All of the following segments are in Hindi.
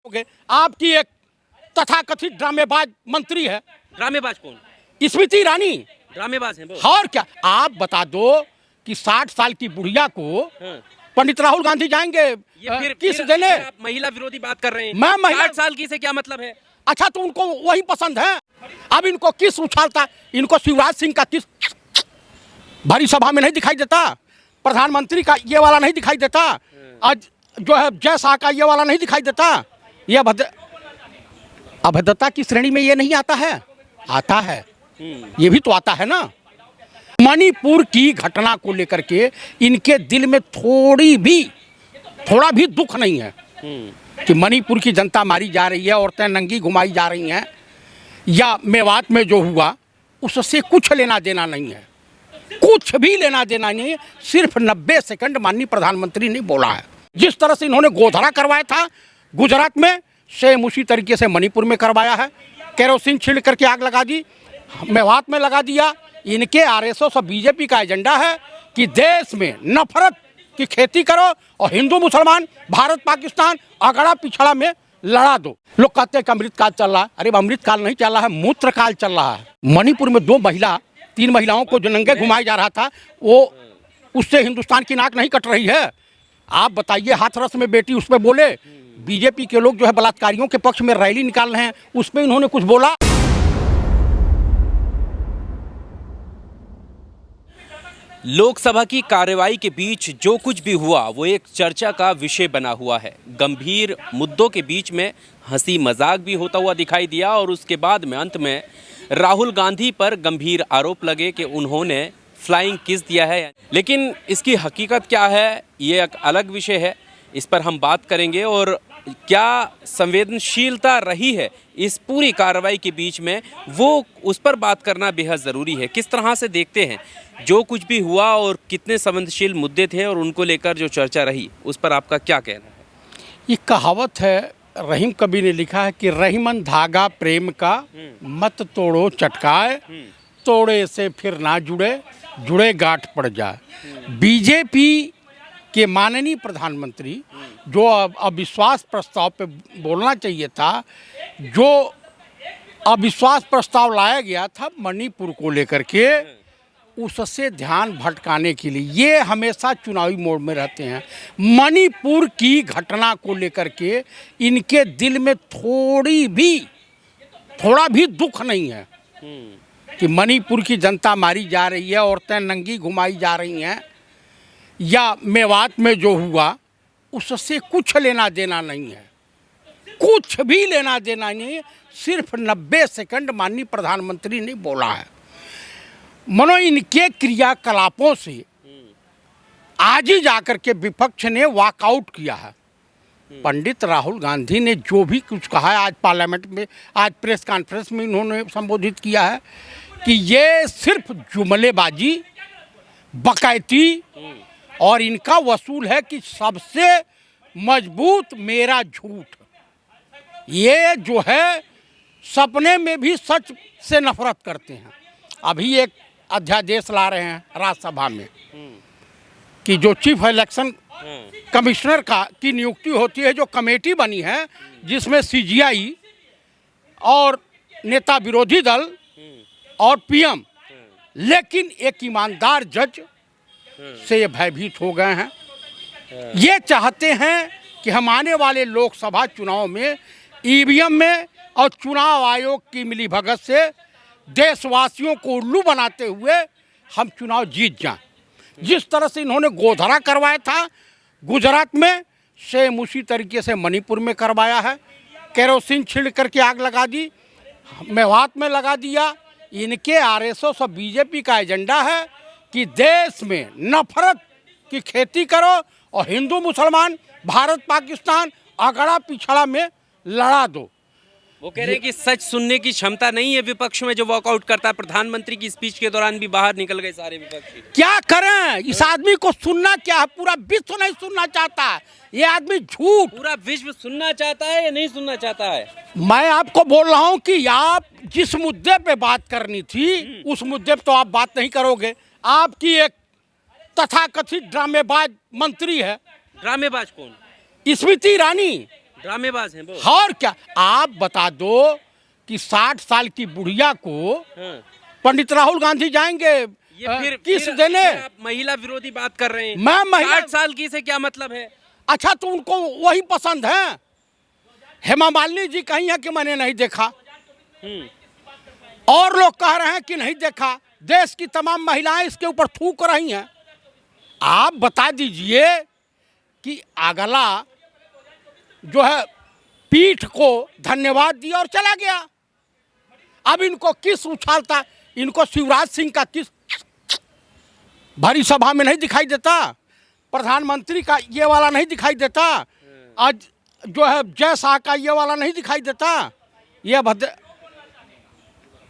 होगे। आपकी एक तथाकथित ड्रामेबाज मंत्री है। ड्रामेबाज कौन? स्मृति ईरानी। ड्रामेबाज है वो। और क्या आप बता दो कि 60 साल की बुढ़िया को हाँ। पंडित राहुल गांधी जाएंगे ये फिर किस फिर देने? आप महिला विरोधी बात कर रहे हैं। मैं महिला 60 साल की से क्या मतलब है? अच्छा तो उनको वही पसंद है। अब इनको किस उछालता, इनको शिवराज सिंह का किस भरी सभा में नहीं दिखाई देता, प्रधानमंत्री का ये वाला नहीं दिखाई देता, आज जो है जय शाह का ये वाला नहीं दिखाई देता। ये अभद्रता की श्रेणी में ये नहीं आता है? आता है, ये भी तो आता है ना। मणिपुर की घटना को लेकर के इनके दिल में थोड़ा भी दुख नहीं है कि मणिपुर की जनता मारी जा रही है, औरतें नंगी घुमाई जा रही हैं, या मेवात में जो हुआ उससे कुछ लेना देना नहीं है, कुछ भी लेना देना नहीं है। सिर्फ 90 सेकंड माननीय प्रधानमंत्री ने बोला है। जिस तरह से इन्होंने गोधरा करवाया था गुजरात में, सेम उसी तरीके से मणिपुर में करवाया है। केरोसिन छिड़ करके आग लगा दी, मेवात में लगा दिया। इनके आरएसएस और बीजेपी का एजेंडा है कि देश में नफरत की खेती करो और हिंदू मुसलमान, भारत पाकिस्तान, अगड़ा पिछड़ा में लड़ा दो। लोग कहते हैं कि अमृतकाल चल रहा है। अरे अमृतकाल नहीं चल रहा है, मूत्रकाल चल रहा है। मणिपुर में 3 महिलाओं को जो नंगे घुमाया जा रहा था, वो उससे हिंदुस्तान की नाक नहीं कट रही है। आप बताइए, हाथरस में बेटी उस पर बोले, बीजेपी के लोग जो है बलात्कारियों के पक्ष में रैली निकाल रहे हैं, उस पर इन्होंने कुछ बोला? लोकसभा की कार्रवाई के बीच जो कुछ भी हुआ वो एक चर्चा का विषय बना हुआ है। गंभीर मुद्दों के बीच में हंसी मजाक भी होता हुआ दिखाई दिया और उसके बाद में अंत में राहुल गांधी पर गंभीर आरोप लगे कि उन्होंने फ्लाइंग किस दिया है। लेकिन इसकी हकीकत क्या है ये एक अलग विषय है, इस पर हम बात करेंगे। और क्या संवेदनशीलता रही है इस पूरी कार्रवाई के बीच में, वो उस पर बात करना बेहद ज़रूरी है। किस तरह से देखते हैं जो कुछ भी हुआ और कितने संवेदनशील मुद्दे थे और उनको लेकर जो चर्चा रही, उस पर आपका क्या कहना है? ये कहावत है, रहीम कबीर ने लिखा है कि रहीमन धागा प्रेम का मत तोड़ो चटकाए, तोड़े से फिर ना जुड़े, जुड़े गांठ पड़ जाए। बीजेपी के माननीय प्रधानमंत्री जो अविश्वास प्रस्ताव पे बोलना चाहिए था, जो अविश्वास प्रस्ताव लाया गया था मणिपुर को लेकर के, उससे ध्यान भटकाने के लिए ये हमेशा चुनावी मोड में रहते हैं। मणिपुर की घटना को लेकर के इनके दिल में थोड़ा भी दुख नहीं है कि मणिपुर की जनता मारी जा रही है, औरतें नंगी घुमाई जा रही हैं, या मेवात में जो हुआ उससे कुछ लेना देना नहीं है, कुछ भी लेना देना नहीं है। सिर्फ 90 सेकंड माननीय प्रधानमंत्री ने बोला है। मनो इनके क्रियाकलापों से आज ही जाकर के विपक्ष ने वॉकआउट किया है। पंडित राहुल गांधी ने जो भी कुछ कहा है आज पार्लियामेंट में, आज प्रेस कॉन्फ्रेंस में इन्होंने संबोधित किया है कि ये सिर्फ जुमलेबाजी, बकैती और इनका वसूल है कि सबसे मजबूत मेरा झूठ। ये जो है सपने में भी सच से नफरत करते हैं। अभी एक अध्यादेश ला रहे हैं राज्यसभा में कि जो चीफ इलेक्शन कमिश्नर की नियुक्ति होती है, जो कमेटी बनी है जिसमें सीजीआई और नेता विरोधी दल और पीएम, लेकिन एक ईमानदार जज से भयभीत हो गए हैं। ये चाहते हैं कि हम आने वाले लोकसभा चुनाव में ईवीएम में और चुनाव आयोग की मिलीभगत से देशवासियों को उल्लू बनाते हुए हम चुनाव जीत जाएं। जिस तरह से इन्होंने गोधरा करवाया था गुजरात में, सेम उसी तरीके से मणिपुर में करवाया है। केरोसिन छिड़ करके आग लगा दी, मेवात में लगा दिया। इनके आरएसएस और बीजेपी का एजेंडा है कि देश में नफरत की खेती करो और हिंदू मुसलमान, भारत पाकिस्तान, अगड़ा पिछड़ा में लड़ा दो। वो कह रहे हैं कि सच सुनने की क्षमता नहीं है विपक्ष में जो वॉकआउट करता है। प्रधानमंत्री की स्पीच के दौरान भी बाहर निकल गए सारे विपक्षी। क्या करें, इस आदमी को सुनना क्या है, पूरा विश्व नहीं सुनना चाहता। ये आदमी झूठ, पूरा विश्व सुनना चाहता है या नहीं सुनना चाहता है? मैं आपको बोल रहा हूं कि आप जिस मुद्दे पे बात करनी थी उस मुद्दे पे तो आप बात नहीं करोगे। आपकी एक तथाकथित ड्रामेबाज मंत्री है। ड्रामेबाज कौन? स्मृति ईरानी। ड्रामेबाज हैं वो। और क्या, आप बता दो कि 60 साल की बुढ़िया को हाँ। पंडित राहुल गांधी जाएंगे किस देने? फिर आप महिला विरोधी बात कर रहे हैं। मैं महिला 60 साल की से क्या मतलब है? अच्छा, तो उनको वही पसंद है। हेमा मालिनी जी कही है कि मैंने नहीं देखा, और लोग कह रहे हैं कि नहीं देखा। देश की तमाम महिलाएं इसके ऊपर थूक रही हैं। आप बता दीजिए कि अगला जो है पीठ को धन्यवाद दिया और चला गया। अब इनको किस उछालता, इनको शिवराज सिंह का किस भरी सभा में नहीं दिखाई देता, प्रधानमंत्री का ये वाला नहीं दिखाई देता, आज जो है जय शाह का ये वाला नहीं दिखाई देता। ये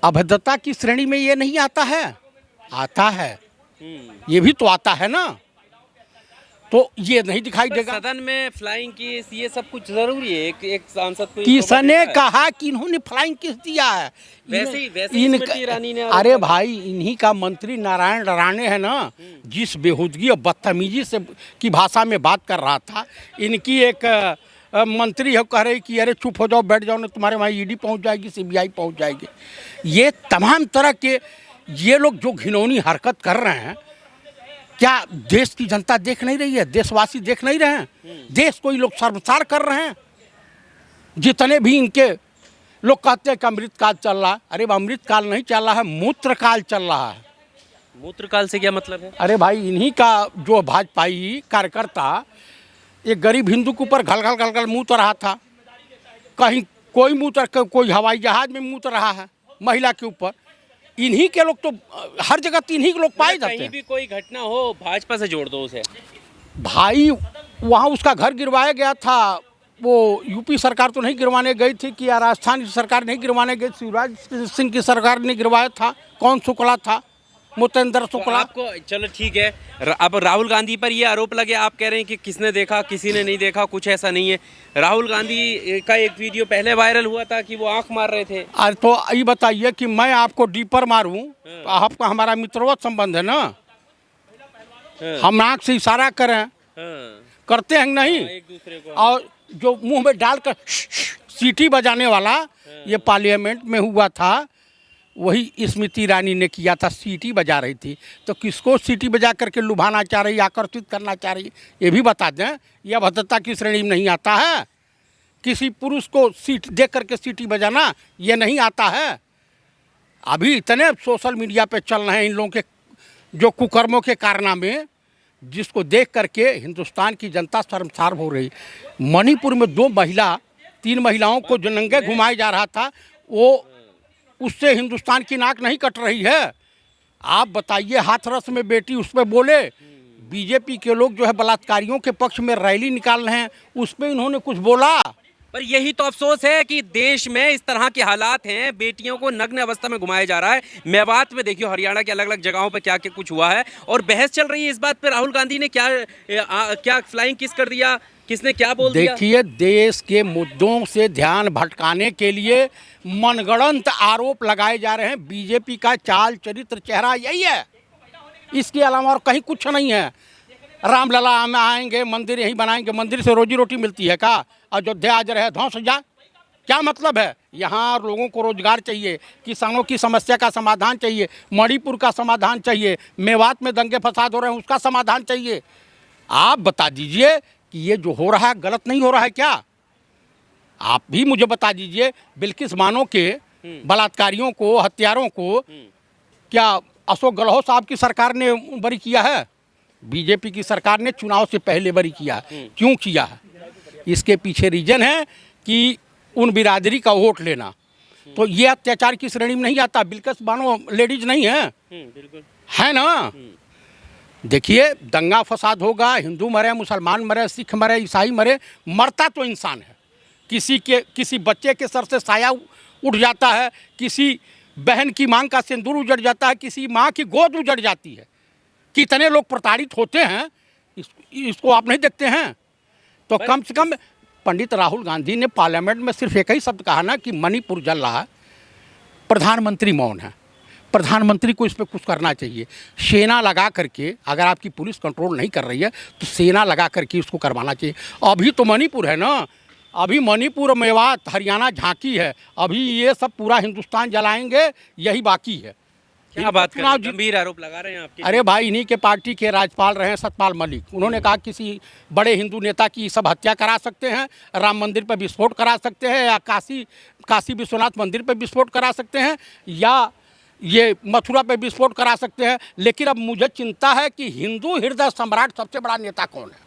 अभद्रता की श्रेणी में ये नहीं आता है? आता है, ये भी तो आता है ना। तो ये नहीं दिखाई देगा। सदन में फ्लाइंग किस ये सब कुछ जरूरी है? एक सांसद को किसने कहा कि इन्होंने फ्लाइंग किस दिया है? वैसे स्मृति ईरानी ने अरे भाई, इन्हीं का मंत्री नारायण राणे है ना, जिस बेहूदगी और बदतमीजी से की भाषा में बात कर रहा था। इनकी एक मंत्री है, कह रही कि अरे चुप हो जाओ, बैठ जाओ, ना तुम्हारे वहाँ ईडी पहुँच जाएगी, सीबीआई पहुँच जाएगी। ये तमाम तरह के ये लोग जो घिनौनी हरकत कर रहे हैं, क्या देश की जनता देख नहीं रही है? देशवासी देख नहीं रहे हैं? देश को ये लोग शर्मसार कर रहे हैं। जितने भी इनके लोग कहते हैं कि अमृतकाल चल रहा है, अरे अमृतकाल नहीं चल रहा है, मूत्रकाल चल रहा है। मूत्रकाल से क्या मतलब है? अरे भाई, इन्हीं का जो भाजपाई कार्यकर्ता एक गरीब हिंदू के ऊपर घल घल घल घल मूत रहा था। कहीं कोई कोई हवाई जहाज में मूत रहा है महिला के ऊपर। इन्हीं के लोग तो हर जगह इन्हीं के लोग पाए जाते हैं। कहीं भी कोई घटना हो भाजपा से जोड़ दो उसे। भाई, वहाँ उसका घर गिरवाया गया था, वो यूपी सरकार तो नहीं गिरवाने गई थी कि या राजस्थान की सरकार नहीं गिरवाने गई, शिवराज सिंह की सरकार ने गिरवाया था। कौन शुक्ला था? मुतेंद्र शुक्ला। आपको चलो ठीक है, अब राहुल गांधी पर ये आरोप लगे, आप कह रहे हैं कि किसने देखा, किसी ने नहीं देखा, कुछ ऐसा नहीं है। राहुल गांधी का एक वीडियो पहले वायरल हुआ था कि वो आंख मार रहे थे। अरे तो ये बताइए कि मैं आपको डीपर मारूं, तो आपका हमारा मित्रवत संबंध है ना। हम आंख से इशारा करें, करते हैं नहीं, एक दूसरे को। और जो मुंह में डालकर सीटी बजाने वाला ये पार्लियामेंट में हुआ था, वही स्मृति ईरानी ने किया था। सीटी बजा रही थी, तो किसको सीटी बजा करके लुभाना चाह रही, आकर्षित करना चाह रही, ये भी बता दें। यह भद्रता की श्रेणी में नहीं आता है। किसी पुरुष को सीट दे करके सीटी बजाना ये नहीं आता है। अभी इतने सोशल मीडिया पे चल रहे हैं इन लोगों के जो कुकर्मों के कारनामे, जिसको देख करके हिंदुस्तान की जनता शर्मसार हो रही। मणिपुर में 3 महिलाओं को जो नंगे घुमाया जा रहा था, वो उससे हिंदुस्तान की नाक नहीं कट रही है। आप बताइए, हाथरस में बेटी उस पर बोले, बीजेपी के लोग जो है बलात्कारियों के पक्ष में रैली निकाल रहे हैं, उस पर इन्होंने कुछ बोला? पर यही तो अफसोस है कि देश में इस तरह के हालात हैं, बेटियों को नग्न अवस्था में घुमाया जा रहा है। मेवात में देखियो, हरियाणा के अलग अलग जगहों पर क्या क्या कुछ हुआ है, और बहस चल रही है इस बात पर राहुल गांधी ने क्या फ्लाइंग किस कर दिया, किसने क्या बोल दिया। देखिए, देश के मुद्दों से ध्यान भटकाने के लिए मनगढ़ंत आरोप लगाए जा रहे हैं। बीजेपी का चाल चरित्र चेहरा यही है, इसके अलावा और कहीं कुछ नहीं है। रामलला में आएंगे, मंदिर यहीं बनाएंगे, मंदिर से रोजी रोटी मिलती है क्या? अयोध्या आज रहे ध्वंस जा, क्या मतलब है? यहाँ लोगों को रोजगार चाहिए, किसानों की समस्या का समाधान चाहिए, मणिपुर का समाधान चाहिए, मेवात में दंगे फसाद हो रहे हैं उसका समाधान चाहिए। आप बता दीजिए कि ये जो हो रहा है गलत नहीं हो रहा है क्या? आप भी मुझे बता दीजिए, बिल्किस बानो के बलात्कारियों को, हत्यारों को क्या अशोक गहलोत साहब की सरकार ने बरी किया है? बीजेपी की सरकार ने चुनाव से पहले बरी किया। क्यों किया है? इसके पीछे रीजन है कि उन बिरादरी का वोट लेना। तो ये अत्याचार की श्रेणी में नहीं आता। बिल्किस बानो लेडीज नहीं है, बिल्कुल है ना। देखिए, दंगा फसाद होगा, हिंदू मरे, मुसलमान मरे, सिख मरे, ईसाई मरे, मरता तो इंसान है। किसी बच्चे के सर से साया उठ जाता है, किसी बहन की मांग का सिंदूर उजड़ जाता है, किसी माँ की गोद उजड़ जाती है। कितने लोग प्रताड़ित होते हैं, इसको आप नहीं देखते हैं? तो कम से कम पंडित राहुल गांधी ने पार्लियामेंट में सिर्फ एक ही शब्द कहा ना कि मणिपुर जल रहा है, प्रधानमंत्री मौन है। प्रधानमंत्री को इस पर कुछ करना चाहिए। सेना लगा करके, अगर आपकी पुलिस कंट्रोल नहीं कर रही है तो सेना लगा करके उसको करवाना चाहिए। अभी तो मणिपुर है ना, अभी मणिपुर, मेवात, हरियाणा झांकी है, अभी ये सब पूरा हिंदुस्तान जलाएंगे, यही बाकी है। क्या बात कर रहे चुनाव हैं? गंभीर आरोप लगा रहे हैं आपके। अरे भाई, इन्हीं के पार्टी के राज्यपाल रहे हैं सतपाल मलिक। उन्होंने कहा किसी बड़े हिंदू नेता की सब हत्या करा सकते हैं, राम मंदिर पर विस्फोट करा सकते हैं, या काशी विश्वनाथ मंदिर पर विस्फोट करा सकते हैं, या ये मथुरा पे विस्फोट करा सकते हैं। लेकिन अब मुझे चिंता है कि हिंदू हृदय सम्राट सबसे बड़ा नेता कौन है।